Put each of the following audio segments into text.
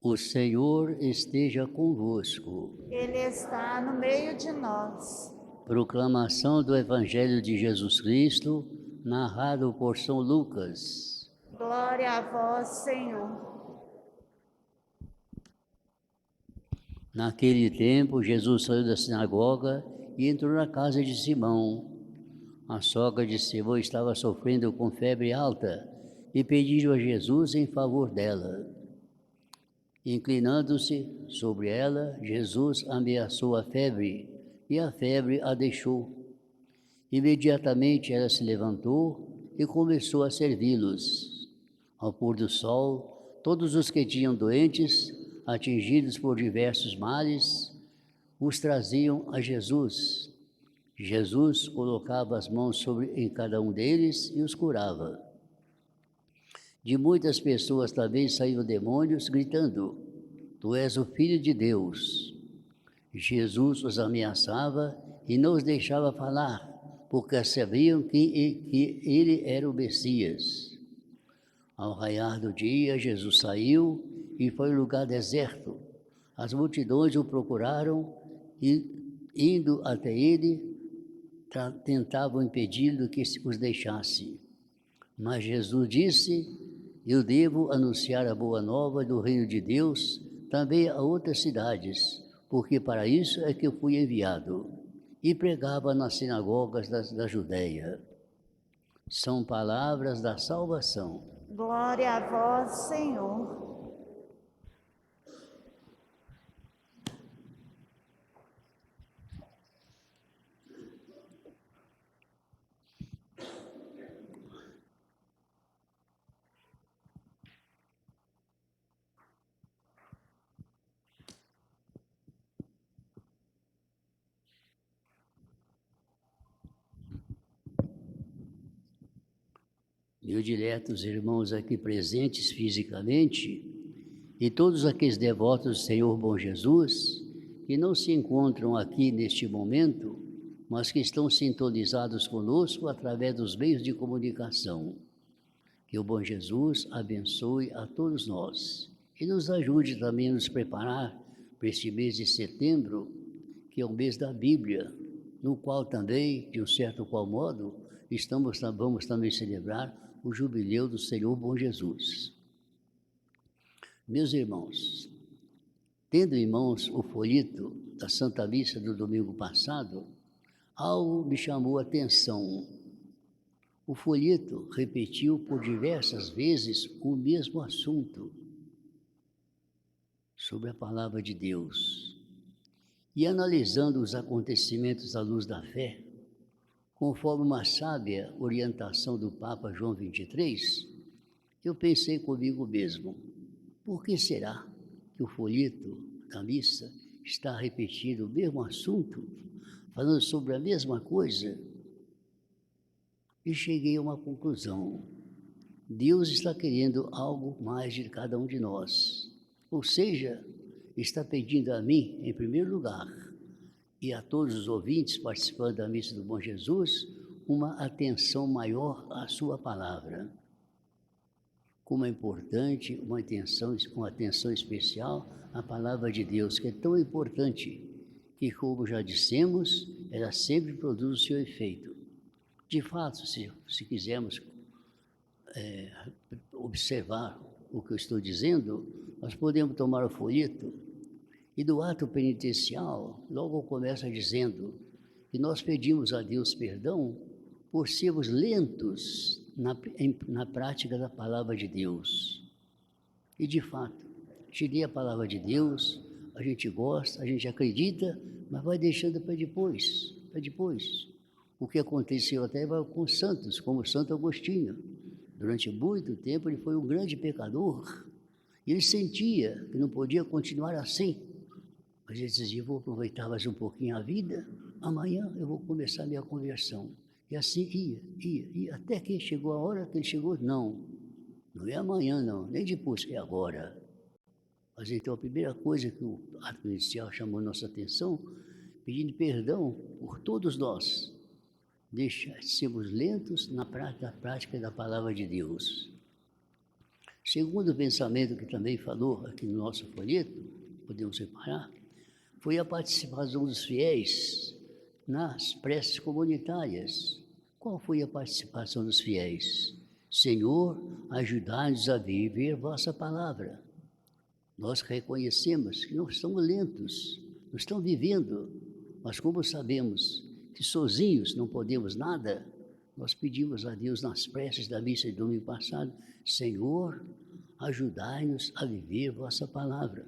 O Senhor esteja convosco. Ele está no meio de nós. Proclamação do Evangelho de Jesus Cristo, narrado por São Lucas. Glória a vós, Senhor. Naquele tempo, Jesus saiu da sinagoga e entrou na casa de Simão. A sogra de Simão estava sofrendo com febre alta e pediu a Jesus em favor dela. Inclinando-se sobre ela, Jesus ameaçou a febre e a febre a deixou. Imediatamente ela se levantou e começou a servi-los. Ao pôr do sol, todos os que tinham doentes, atingidos por diversos males, os traziam a Jesus. Jesus colocava as mãos em cada um deles e os curava. De muitas pessoas também saíam demônios, gritando: Tu és o Filho de Deus. Jesus os ameaçava e não os deixava falar, porque sabiam que ele era o Messias. Ao raiar do dia, Jesus saiu e foi a um lugar deserto. As multidões o procuraram e, indo até ele, tentavam impedi-lo que os deixasse. Mas Jesus disse: Eu devo anunciar a boa nova do reino de Deus também a outras cidades, porque para isso é que eu fui enviado. E pregava nas sinagogas da Judéia. São palavras da salvação. Glória a vós, Senhor. Meus diletos irmãos aqui presentes fisicamente, e todos aqueles devotos do Senhor Bom Jesus, que não se encontram aqui neste momento, mas que estão sintonizados conosco através dos meios de comunicação. Que o Bom Jesus abençoe a todos nós e nos ajude também a nos preparar para este mês de setembro, que é o mês da Bíblia, no qual também, de um certo qual modo, vamos também celebrar o jubileu do Senhor Bom Jesus. Meus irmãos, tendo em mãos o folheto da Santa Missa do domingo passado, algo me chamou a atenção. O folheto repetiu por diversas vezes o mesmo assunto sobre a palavra de Deus. E analisando os acontecimentos à luz da fé, conforme uma sábia orientação do Papa João XXIII, eu pensei comigo mesmo: por que será que o folheto da missa está repetindo o mesmo assunto, falando sobre a mesma coisa? E cheguei a uma conclusão: Deus está querendo algo mais de cada um de nós. Ou seja, está pedindo a mim, em primeiro lugar, e a todos os ouvintes participando da missa do Bom Jesus, uma atenção maior à sua palavra. Como é importante uma atenção especial à palavra de Deus, que é tão importante, que, como já dissemos, ela sempre produz o seu efeito. De fato, se quisermos observar o que eu estou dizendo, nós podemos tomar o folheto e do ato penitencial, logo começa dizendo que nós pedimos a Deus perdão por sermos lentos na prática da palavra de Deus. E de fato, a gente lê a palavra de Deus, a gente gosta, a gente acredita, mas vai deixando para depois, O que aconteceu até com os santos, como Santo Agostinho. Durante muito tempo ele foi um grande pecador, e ele sentia que não podia continuar assim. Mas ele dizia: vou aproveitar mais um pouquinho a vida, amanhã eu vou começar a minha conversão. E assim ia, até que chegou a hora que ele chegou: não é amanhã não, nem depois, é agora. Mas então a primeira coisa que o ato inicial chamou nossa atenção, pedindo perdão por todos nós, sermos lentos na prática da palavra de Deus. Segundo pensamento que também falou aqui no nosso folheto, podemos separar, foi a participação dos fiéis nas preces comunitárias. Qual foi a participação dos fiéis? Senhor, ajudai-nos a viver vossa palavra. Nós reconhecemos que não estamos lentos, não estamos vivendo, mas como sabemos que sozinhos não podemos nada, nós pedimos a Deus nas preces da missa de domingo passado, Senhor, ajudai-nos a viver vossa palavra.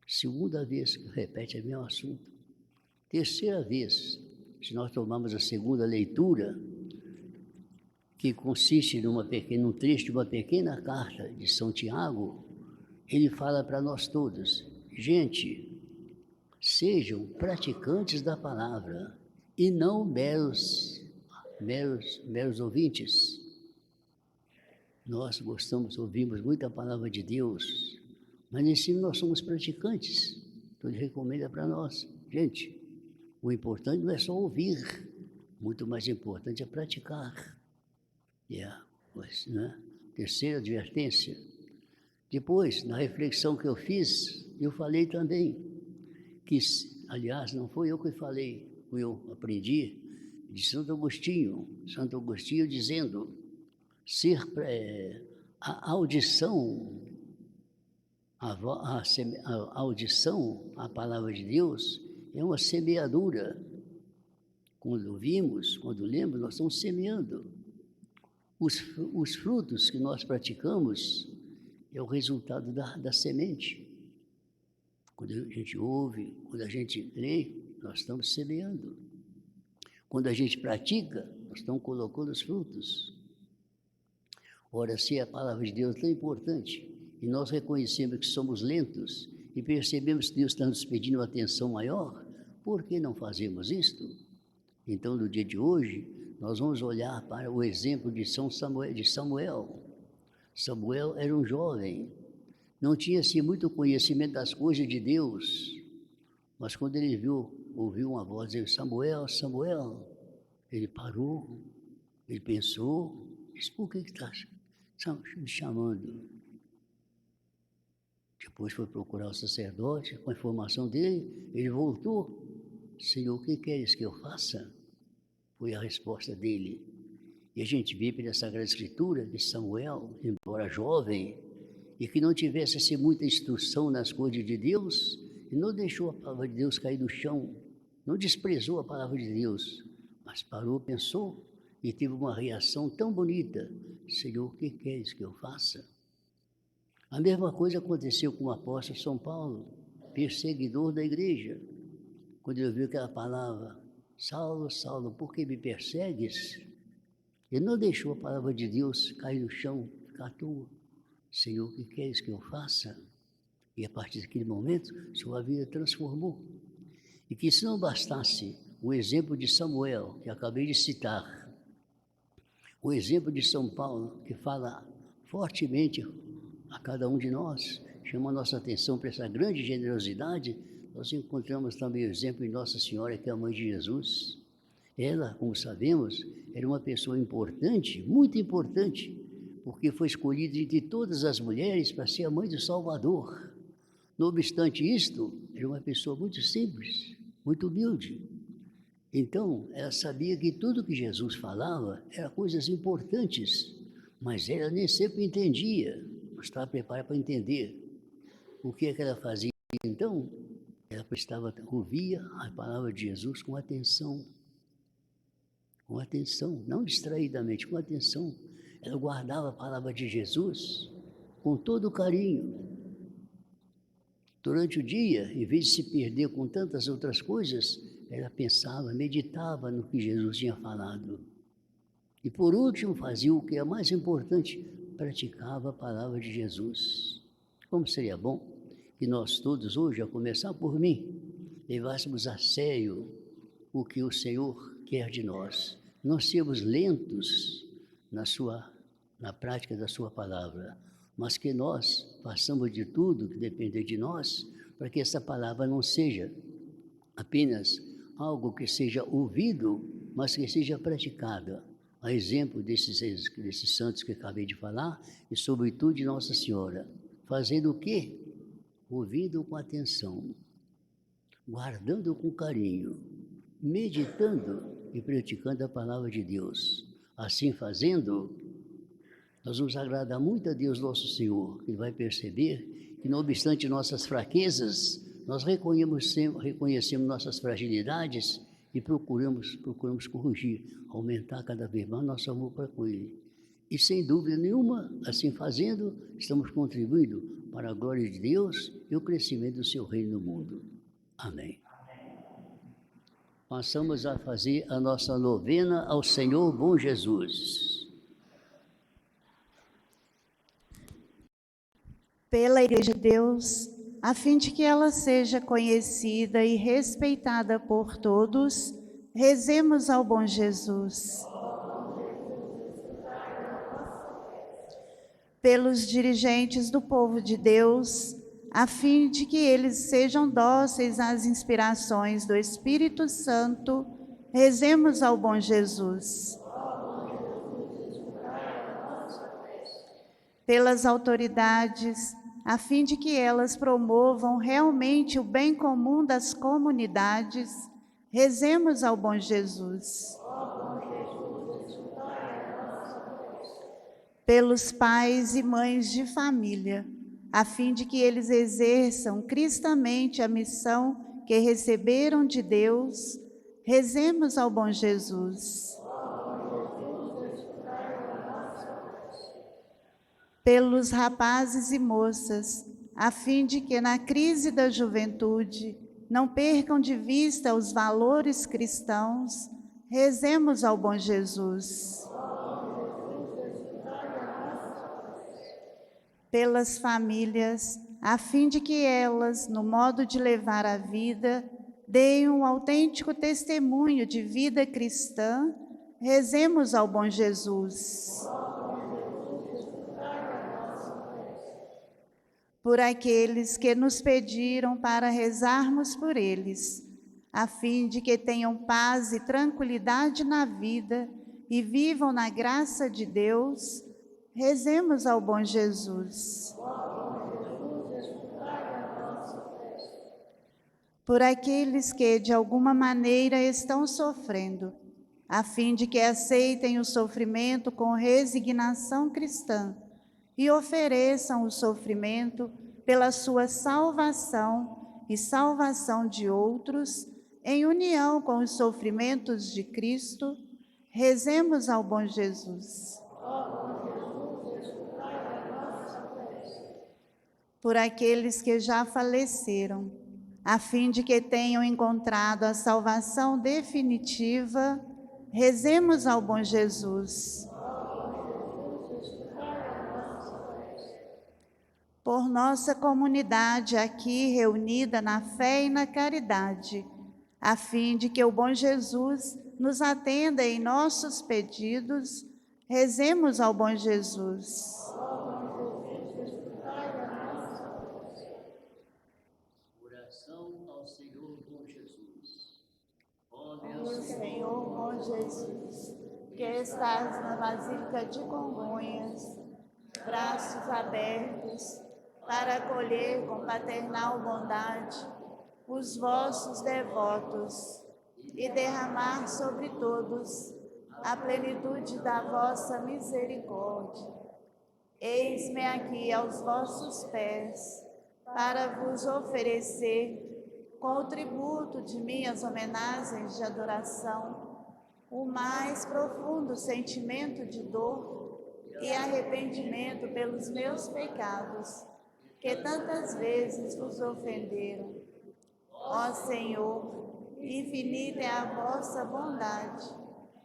Segunda vez que repete o mesmo assunto. Terceira vez, se nós tomarmos a segunda leitura, que consiste num trecho de uma pequena carta de São Tiago, ele fala para nós todos, gente, sejam praticantes da palavra e não meros ouvintes. Nós ouvimos muita palavra de Deus, mas em si nós somos praticantes. Então ele recomenda para nós, gente, o importante não é só ouvir, muito mais importante é praticar. Terceira advertência. Depois, na reflexão que eu fiz, eu falei também que, aliás, não foi eu que falei, eu aprendi de Santo Agostinho dizendo, a audição, a audição à palavra de Deus é uma semeadura. Quando ouvimos, quando lemos, nós estamos semeando. Os frutos que nós praticamos é o resultado da semente. Quando a gente ouve, quando a gente lê, nós estamos semeando. Quando a gente pratica, nós estamos colocando os frutos. Ora, se a palavra de Deus é tão importante, e nós reconhecemos que somos lentos, e percebemos que Deus está nos pedindo uma atenção maior, por que não fazemos isto? Então, no dia de hoje, nós vamos olhar para o exemplo de Samuel. Samuel era um jovem, não tinha assim muito conhecimento das coisas de Deus, mas quando ele ouviu uma voz dizer, Samuel, Samuel, ele parou, ele pensou, disse, por que está me chamando? Depois foi procurar o sacerdote, com a informação dele, ele voltou, Senhor, o que queres que eu faça? Foi a resposta dele. E a gente vê pela Sagrada Escritura que Samuel, embora jovem, e que não tivesse assim, muita instrução nas coisas de Deus, ele não deixou a palavra de Deus cair no chão, não desprezou a palavra de Deus, mas parou, pensou e teve uma reação tão bonita. Senhor, o que queres que eu faça? A mesma coisa aconteceu com o apóstolo São Paulo, perseguidor da igreja. Quando ele ouviu aquela palavra, Saulo, Saulo, por que me persegues? Ele não deixou a palavra de Deus cair no chão, ficar à toa. Senhor, o que queres que eu faça? E a partir daquele momento, sua vida transformou. E que se não bastasse o exemplo de Samuel, que acabei de citar, o exemplo de São Paulo, que fala fortemente a cada um de nós, chama a nossa atenção para essa grande generosidade, nós encontramos também o exemplo de Nossa Senhora, que é a mãe de Jesus. Ela, como sabemos, era uma pessoa importante, muito importante, porque foi escolhida entre todas as mulheres para ser a mãe do Salvador. Não obstante isto, era uma pessoa muito simples, muito humilde. Então, ela sabia que tudo que Jesus falava eram coisas importantes, mas ela nem sempre entendia, não estava preparada para entender. O que é que ela fazia? Então, ela ouvia a palavra de Jesus com atenção, não distraidamente, com atenção. Ela guardava a palavra de Jesus com todo carinho. Durante o dia, em vez de se perder com tantas outras coisas, ela pensava, meditava no que Jesus tinha falado. E por último, fazia o que é mais importante, praticava a palavra de Jesus. Como seria bom que nós todos hoje, a começar por mim, levássemos a sério o que o Senhor quer de nós. Nós sermos lentos na prática da sua palavra, mas que nós façamos de tudo que depender de nós, para que essa palavra não seja apenas algo que seja ouvido, mas que seja praticada. a exemplo desses santos que acabei de falar, e sobretudo de Nossa Senhora, fazendo o quê? Ouvindo com atenção, guardando com carinho, meditando e praticando a palavra de Deus. Assim fazendo, nós vamos agradar muito a Deus nosso Senhor, que vai perceber que, não obstante nossas fraquezas, nós reconhecemos nossas fragilidades e procuramos corrigir, aumentar cada vez mais nosso amor para com Ele. E sem dúvida nenhuma, assim fazendo, estamos contribuindo para a glória de Deus e o crescimento do seu reino no mundo. Amém. Passamos a fazer a nossa novena ao Senhor Bom Jesus. Pela Igreja de Deus, a fim de que ela seja conhecida e respeitada por todos, rezemos ao Bom Jesus. Pelos dirigentes do povo de Deus, a fim de que eles sejam dóceis às inspirações do Espírito Santo, rezemos ao Bom Jesus. Pelas autoridades, a fim de que elas promovam realmente o bem comum das comunidades, rezemos ao Bom Jesus. Pelos pais e mães de família, a fim de que eles exerçam cristamente a missão que receberam de Deus, rezemos ao Bom Jesus. Pelos rapazes e moças, a fim de que na crise da juventude não percam de vista os valores cristãos, rezemos ao Bom Jesus. Pelas famílias, a fim de que elas, no modo de levar a vida, deem um autêntico testemunho de vida cristã, rezemos ao Bom Jesus. Por aqueles que nos pediram para rezarmos por eles, a fim de que tenham paz e tranquilidade na vida e vivam na graça de Deus, rezemos ao Bom Jesus. Por aqueles que de alguma maneira estão sofrendo, a fim de que aceitem o sofrimento com resignação cristã e ofereçam o sofrimento pela sua salvação e salvação de outros, em união com os sofrimentos de Cristo, rezemos ao Bom Jesus. Por aqueles que já faleceram, a fim de que tenham encontrado a salvação definitiva, rezemos ao Bom Jesus. Por nossa comunidade aqui reunida na fé e na caridade, a fim de que o Bom Jesus nos atenda em nossos pedidos, rezemos ao Bom Jesus. Oração ao Senhor Bom Jesus. Ó Meu Senhor Bom Jesus, que estás na Basílica de Congonhas, braços abertos, para acolher com paternal bondade os vossos devotos e derramar sobre todos a plenitude da vossa misericórdia. Eis-me aqui aos vossos pés, para vos oferecer, com o tributo de minhas homenagens de adoração, o mais profundo sentimento de dor e arrependimento pelos meus pecados, que tantas vezes vos ofenderam. Ó Senhor, infinita é a vossa bondade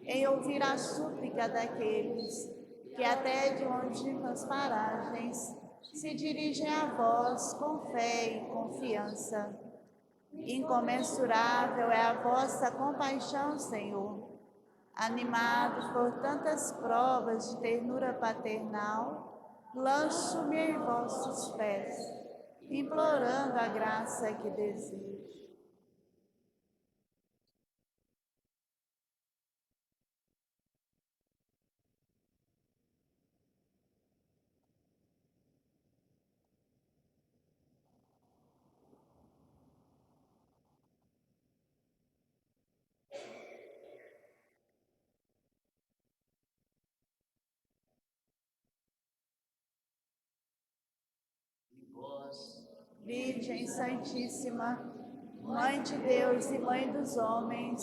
em ouvir a súplica daqueles que até de longínquas paragens se dirigem a vós com fé e confiança. Incomensurável é a vossa compaixão, Senhor. Animados por tantas provas de ternura paternal, lanço-me em vossos pés, implorando a graça que desejo. Virgem Santíssima, Mãe de Deus e Mãe dos homens,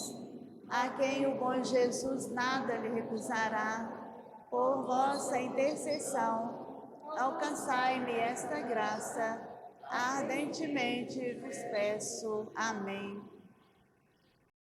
a quem o bom Jesus nada lhe recusará, por vossa intercessão, alcançai-me esta graça, ardentemente vos peço. Amém.